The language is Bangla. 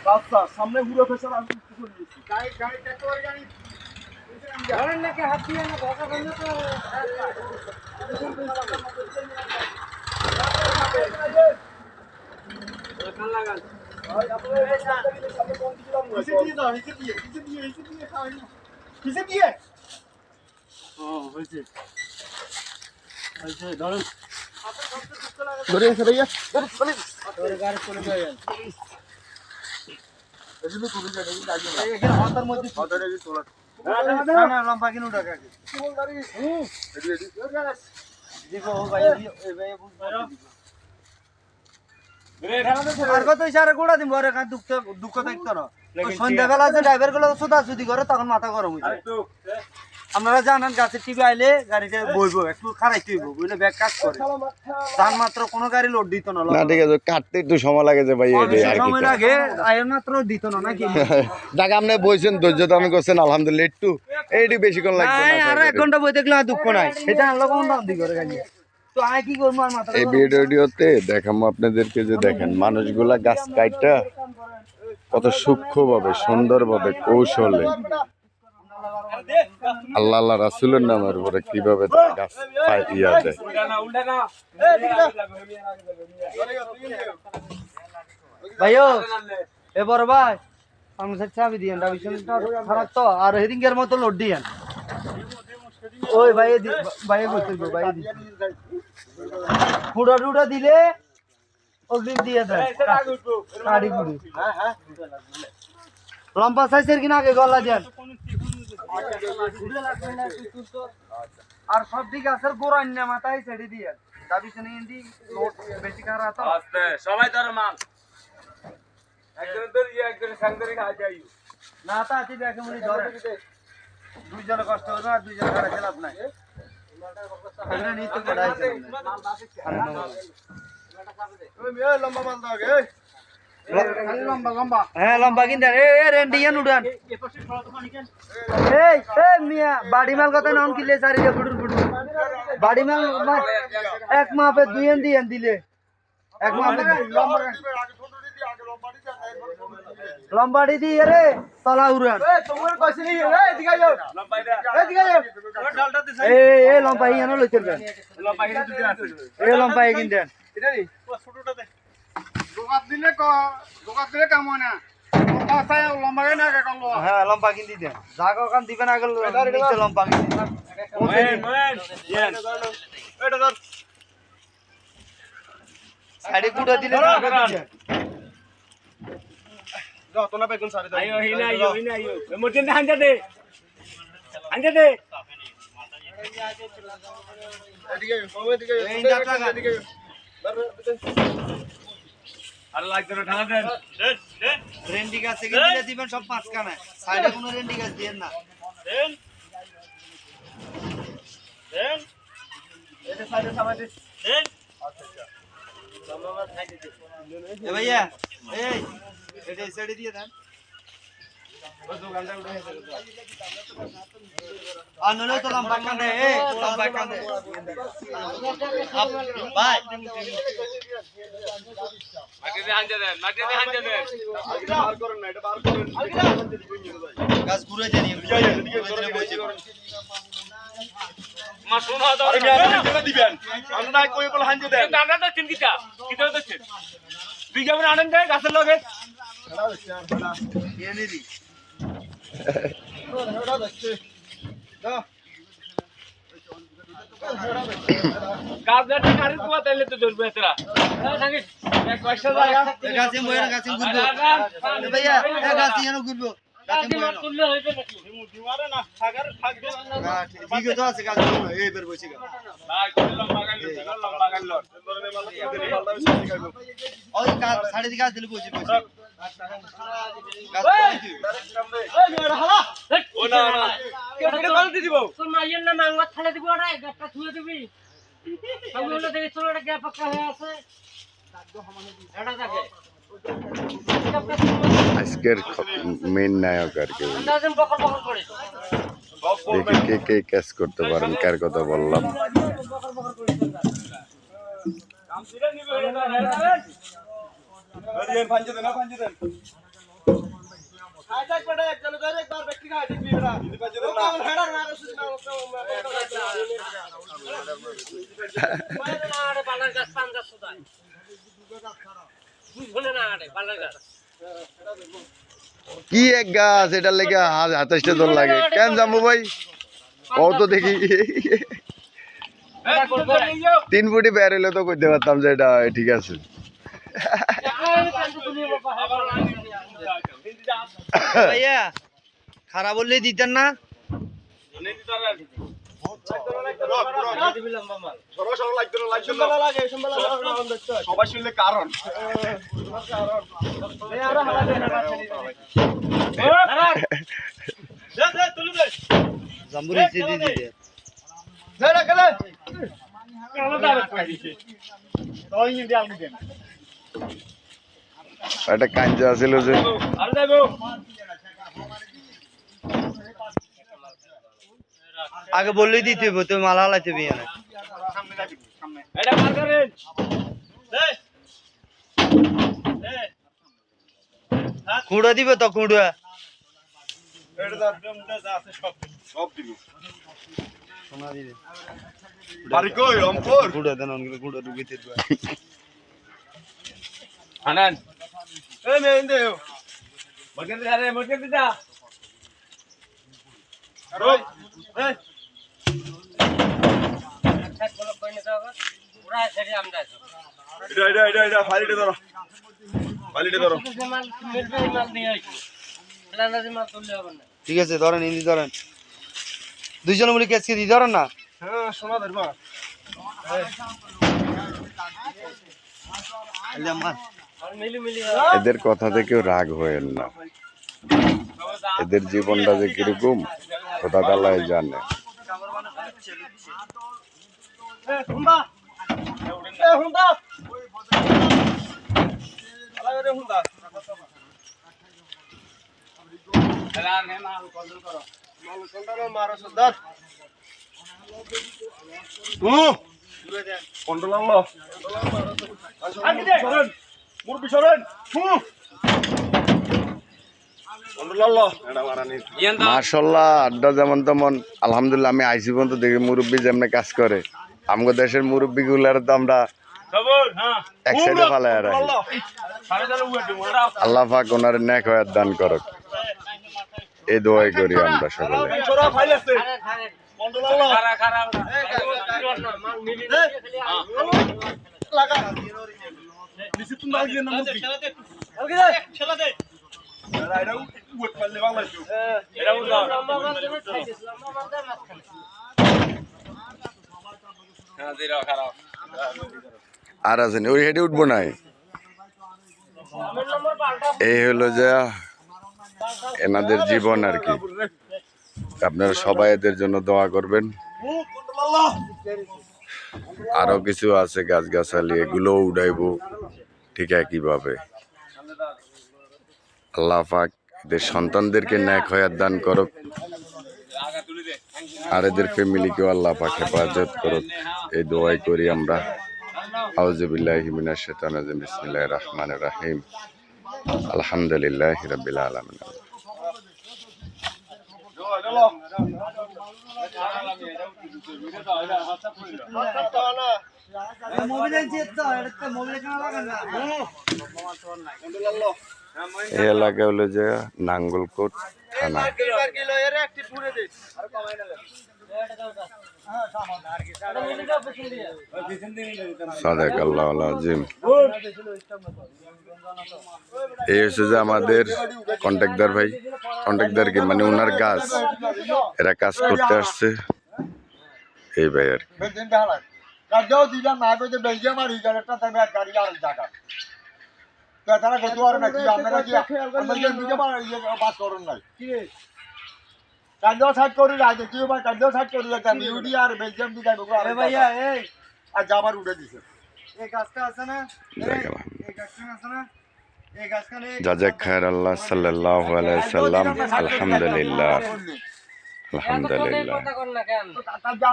আচ্ছা সামনে পুরো ফেসার আমি কিছু নিয়েছি গাড়ি ট্রাক্টর গাড়ি ধরেন নাকি হাত দিয়ে না ধোকা বন্ধ তো কান লাগান ভাই আপনারা সামনে কোন দিকে যাবেন নিচে দিয়ে দাও নিচে দিয়ে খাওয়াই না নিচে দিয়ে হয়েছে ধরেন ধরে এসে ভাইয়া ধরে গাড়ি চলে যায় এজন্য তুমি জানেন এখানে হাতের মধ্যে হাতের এই তোলা না না লম্বা কিনো টাকা কি কোন গাড়ি এডি দেখো ভাই এই ভাই বুঝছো রে ঠান্ডা তো আর কত ইশারা গোড়া দিম ঘরে কান দুঃখ থাকতো না সন্ধ্যাবেলা যে ড্রাইভার গুলো সুদাসুদি করে তখন মাথা গরম হয়ে যায় আপনারা জানেন গাছের টিভি আইলে গাড়িতে বইবো একটু খারাইতে হইব বুঝলে ব্যাগ কাজ করে যান মাত্র কোনো গাড়ি লোড দিত না না ঠিক আছে কাটতে একটু সময় লাগে যে ভাই সময় লাগে আয়ন মাত্র দিত না নাকি টাকা আপনি বইছেন ধৈর্য তো আমি করছেন আলহামদুলিল্লাহ একটু এইটি বেশিক্ষণ লাগবে না আর 1 ঘন্টা বই দেখলে আর দুঃখ নাই সেটা আনলো কোন দাম দি করে গাড়ি তো আয় কি করব আর মাথা এই ভিডিওতে দেখাবো আপনাদেরকে যে দেখেন মানুষগুলা গাছ কাটা কত সূক্ষ্মভাবে সুন্দরভাবে কৌশলে আল্লাহ আল্লাহ রাসূলের নামের উপরে কিভাবে গাছ কাটিয়া দেয় ভাইও এ বড় ভাই আমি চাবি দিয়েন ডাবিশনটা খারাপ তো আর হেডিংয়ের মতো লোড দিয়েন ওই ভাই ভাই বলছিল ভাই ফুড়া টুড়া দিলে অগ্রিম দিয়ে দেয় গাড়ি গুড়ি লম্বা সাইজের কিনা আগে গলা দেন আর সব দিকে আছে গোড়ান না মাথায় ছেড়ে দিয়ে ডাবিশনে ইন্দি লোড বেশি খারাপ তো আস্তে সবাই ধরে মাল একজন ধরে একজন সাংদরি না যাই না তা আছে দেখে মনি ধরে দুইজন কষ্ট হবে আর দুইজন ধরে খেলাপ নাই এখানে নিতে পড়াইছে ওই মেয়ে লম্বা মাল দাও গে লম্বা লম্বা হ্যাঁ লম্বা কিন দেন এ রেন্ডিয়ান উড়ান এই মিয়া বাড়ি মাল কথা নাম কিলে সারি দে ফুটুর ফুটুর বাড়ি মাল এক মাপে দুই এন দিলে এক মাপে লম্বা লম্বাড়ি দি রে তলা উড়ান এ তোমার কইছি নি এ এদিকে যাও লম্বাইটা এদিকে যাও ওই ডালটা দিছ এ লম্বাই এনো লইতেন লম্বাই কিনে দিতে আছে এ লম্বাই কিন দেন এটা নি ছোটটা দে দোকাত দিলে কাম হয় না লম্বা চাই লম্বা না কে কল হ্যাঁ লম্বা কিন দি দেন জাগো কান দিবেন আগে নিচে লম্বা কিন দেন মেন এটা ধর সাইডে গুড়া দিলে যাও তোলা বেগুন সারি দাও আইও হিনা আইও মোটেন হাঞ্জা দে এদিকে ওইদিকে এই ডাটা এদিকে আর লাগবে না ঠাঙা দেন রেন্ডি গাছ থেকে দিলে দিবেন সব পাঁচ কানা সাইডে কোনো রেন্ডি গাছ দেন না দেন এটা সাইডে সামাই দিন দেন এ ভাইয়া এই এটা সাইডে দিয়ে দেন ওই দোকানটা উঠে গেছে আর নলে তো লম্বা কান্দে লম্বা কান্দে ভাই মাটিতে হাঞ্জা দেন বার করেন না এটা বার করেন গাছ ঘুরে জানি মা শোনা দাও আরে মিয়া দিবেন আমরা না কই বল হাঞ্জে দেন দাদা তো চিন্তিতা কিটা হচ্ছে তুই কেমন আনন্দ দেয় গাছের লগে এনে দি গাছ গাছ কারি কুয়া তাইলে তো ধরবে এতরা নাকি এক পয়সা জায়গা গাছে ময়না গাছে ঘুরবো ভাইয়া গাছে এনে ঘুরবো গাছে ময়না তুললে হইবে নাকি দিমারে না সাগর থাকবে ঠিক আছে আছে গাছ এই বের বসে গেল ভাই লম্বা গাল ওই গাছ সাড়ে দিকে গাছ দিলে বসে বসে গাছ ও না না কেটে কল দি দিব তোর মাইয়ের নাম আঙ্গার থালে দিব ওটা গাছটা ছুঁয়ে দিবি আমি ওটা দেখি তোর একটা গ্যাপ পাকা হয়ে আছে এটা দেখে আজকের মেন নায়ক আর কি আন্দাজেন বকর বকর করে দেখি কে কে ক্যাচ করতে পারেন কার কথা বললাম বকর বকর করে কাম ছিড়ে নিবে এটা ভাঞ্জে দেন কি এক গাছ এটার লেগে হাতাশটা তোর লাগে কেন জামু ভাই কত দেখি 3 ফুটি বের হইলে তো কইতে পারতাম যে এটা ঠিক আছে। ভাইয়া খারাপ বললে দিতেন না। সবাই শুনলে কারণ জাম্বুরি দিদি দিদি একটা কাঞ্জা আছিল যে আগে বললেই দিতে হইব, তুমি মালা হালাইতে বিয়ে না। কুড়া দিবে তো কুড়া সোনা দিবে কুড়া দেন অনগুলো কুড়া ঢুকিতে দিবে। আনন্দ এই মেন দেও মরকে দে আরে মরকে দে যা রোই এই এক বলক কইনে দাও পুরা সেরে আমরা এটা ফাইলটা ধরো মাল মাল নিয়ে আইছি লালাজি মাল তুললে হবে না। ঠিক আছে ধরেন হিন্দি ধরেন, দুইজন মিলে কেসকে দি ধরেন না। হ্যাঁ সোনা ধরবা আর মিলি মিলি এদের কথাতে কেউ রাগ হয়েন না, এদের জীবনটা যে কিরকম খোদা তাআলাই জানে। হুন্ডা এ হুন্ডা আলাদা রে হুন্ডা এলা নে মাল কন্ট্রোল করো মাল কন্ট্রোল মারো সদাত কন্ট্রোল আল্লাহ আগে দে সরেন মুরবি সরেন কন্ট্রোল আল্লাহ এটা মারানি মাশাআল্লাহ আড্ডা যেমন তেমন আলহামদুলিল্লাহ। আমি আইসি পর্যন্ত দেখি মুরব্বী যেমন কাজ করে, আমাদের দেশের মুরব্বী গুলার তো আমরা এক সাইডে ফালাই রাখি। আল্লাহ পাক ওনার নেক হায়াত দান করুক, এই দোয়াই করি আমরা সকলে। কন্ট্রোল আল্লাহ খারা খারা মাল মিলি লাগা নিচে তুমি আগে না মুরবি আগে দে ছেলা দে এটা উঠ পারলে বাংলাদেশ এটা উঠ লম্বা মাল দেবে খাইছিস লম্বা মাল দে মাছ খালি হ্যাঁ দিরা খারাপ আর আছেন ওই হেডে উঠবো নাই। আমার নম্বর পাল্টা এই হলো যে এনাদের জীবন আর কি। আপনারা সবাই এদের জন্য দোয়া করবেন। কন্ট্রোল আল্লাহ আরো কিছু আছে গাছগাছালি, এগুলো উড়াইবো ঠিক একইভাবে। আল্লাহ পাক এদের সন্তানদেরকে ন্যাক হায়াত দান করুক, আর এদের ফ্যামিলিকেও আল্লাহ পাক হেফাজত করুক, এই দোয়াই করি আমরা। আউযু বিল্লাহি মিনাশ শাইতানির রাজিম, বিসমিল্লাহির রহমানির রহিম, আলহামদুলিল্লাহি রাব্বিল আলামিন। এই এলাকা হলো যে নাঙ্গলকোট থানা। সাদাকাল্লাহুল আযীম। এই হচ্ছে যে আমাদের কন্ট্রাক্টর ভাই, কন্ট্রাক্টর কি মানে ওনার কাজ, এরা কাজ করতে আসছে এই ভাই আর কি। তারা করতে পারে না কি আপনারা কি পাস করেন নাই কান্দেও সাইড করি রাখে কি ভাই কান্দেও সাইড করি রাখে ইউডি আর বেলজিয়াম দি যাবে আরে ভাইয়া এই আর জামার উঠে দিছে এই গাছটা আছে না, এই গাছটা আছে না, এই গাছখানে জাযাক খায়র আল্লাহ সাল্লাল্লাহু আলাইহি ওয়াসাল্লাম। আলহামদুলিল্লাহ, আলহামদুলিল্লাহ। কথা কর না কেন